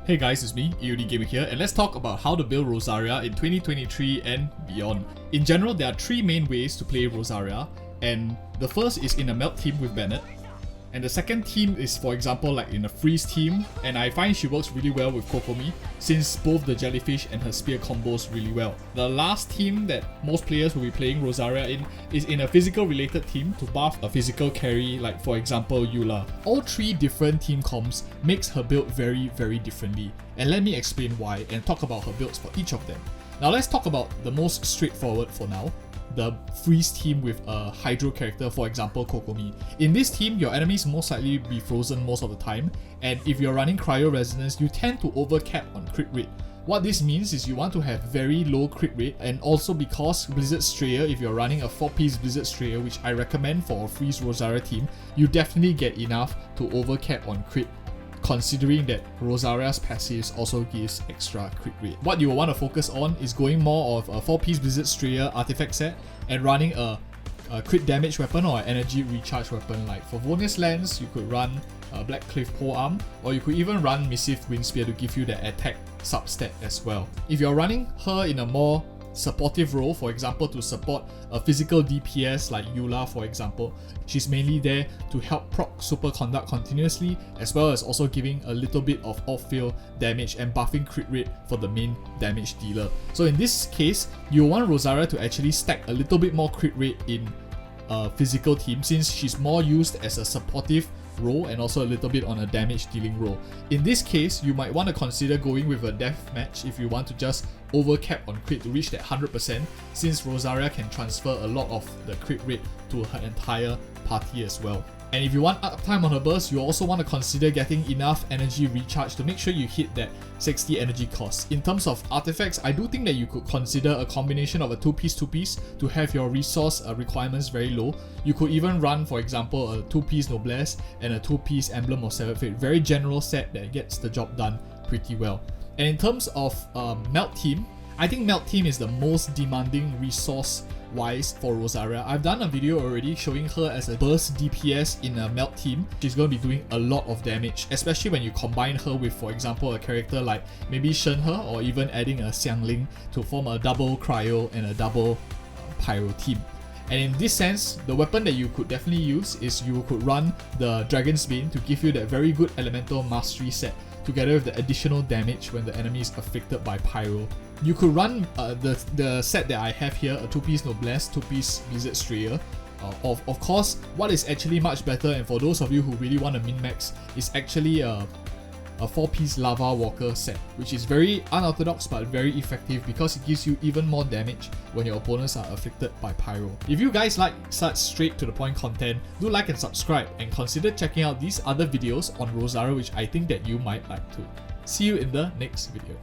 Hey guys, it's me, EODGamer here, and let's talk about how to build Rosaria in 2023 and beyond. In general, there are three main ways to play Rosaria, and the first is in a melt team with Bennett. And the second team is, for example, like in a freeze team, and I find she works really well with Kokomi since both the jellyfish and her spear combos really well. The last team that most players will be playing Rosaria in is in a physical related team to buff a physical carry, like for example Eula. All three different team comps makes her build very differently, and let me explain why and talk about her builds for each of them. Now let's talk about the most straightforward for now. The freeze team with a hydro character, for example Kokomi. In this team, your enemies most likely be frozen most of the time, and if you're running cryo resonance, you tend to overcap on crit rate. What this means is you want to have very low crit rate, and also because Blizzard Strayer, if you're running a 4-piece Blizzard Strayer, which I recommend for a freeze Rosaria team, you definitely get enough to overcap on crit, considering that Rosaria's passives also gives extra crit rate. What you will want to focus on is going more of a 4-piece Blizzard Strayer artifact set and running a crit damage weapon or an energy recharge weapon. Like for bonus lands, you could run a Black Cliff Polearm, or you could even run Missive Wind Spear to give you the attack substat as well. If you're running her in a more supportive role, for example to support a physical DPS like Eula for example, she's mainly there to help proc Superconduct continuously, as well as also giving a little bit of off-field damage and buffing crit rate for the main damage dealer. So in this case, you want Rosaria to actually stack a little bit more crit rate in a physical team, since she's more used as a supportive role and also a little bit on a damage dealing role. In this case, you might want to consider going with a death match if you want to just overcap on crit to reach that 100%, since Rosaria can transfer a lot of the crit rate to her entire party as well. And if you want uptime on her burst, you also want to consider getting enough energy recharge to make sure you hit that 60 energy cost. In terms of artifacts, I do think that you could consider a combination of a 2-piece to have your resource requirements very low. You could even run, for example, a 2-piece Noblesse and a 2-piece Emblem of Severed Fate. Very general set that gets the job done pretty well. And in terms of Melt Team, I think Melt Team is the most demanding resource wise for Rosaria. I've done a video already showing her as a burst DPS in a melt team. She's going to be doing a lot of damage, especially when you combine her with, for example, a character like maybe Shenhe, or even adding a Xiangling to form a double cryo and a double pyro team. And in this sense, the weapon that you could definitely use is you could run the Dragon's Bane to give you that very good elemental mastery set, together with the additional damage when the enemy is afflicted by pyro. You could run the set that I have here, a 2-piece Noblesse, 2-piece Blizzard Strayer. Of course, what is actually much better, and for those of you who really want to min-max, is actually a 4-piece Lava Walker set, which is very unorthodox but very effective because it gives you even more damage when your opponents are afflicted by pyro. If you guys like such straight to the point content, do like and subscribe, and consider checking out these other videos on Rosaria, which I think that you might like too. See you in the next video.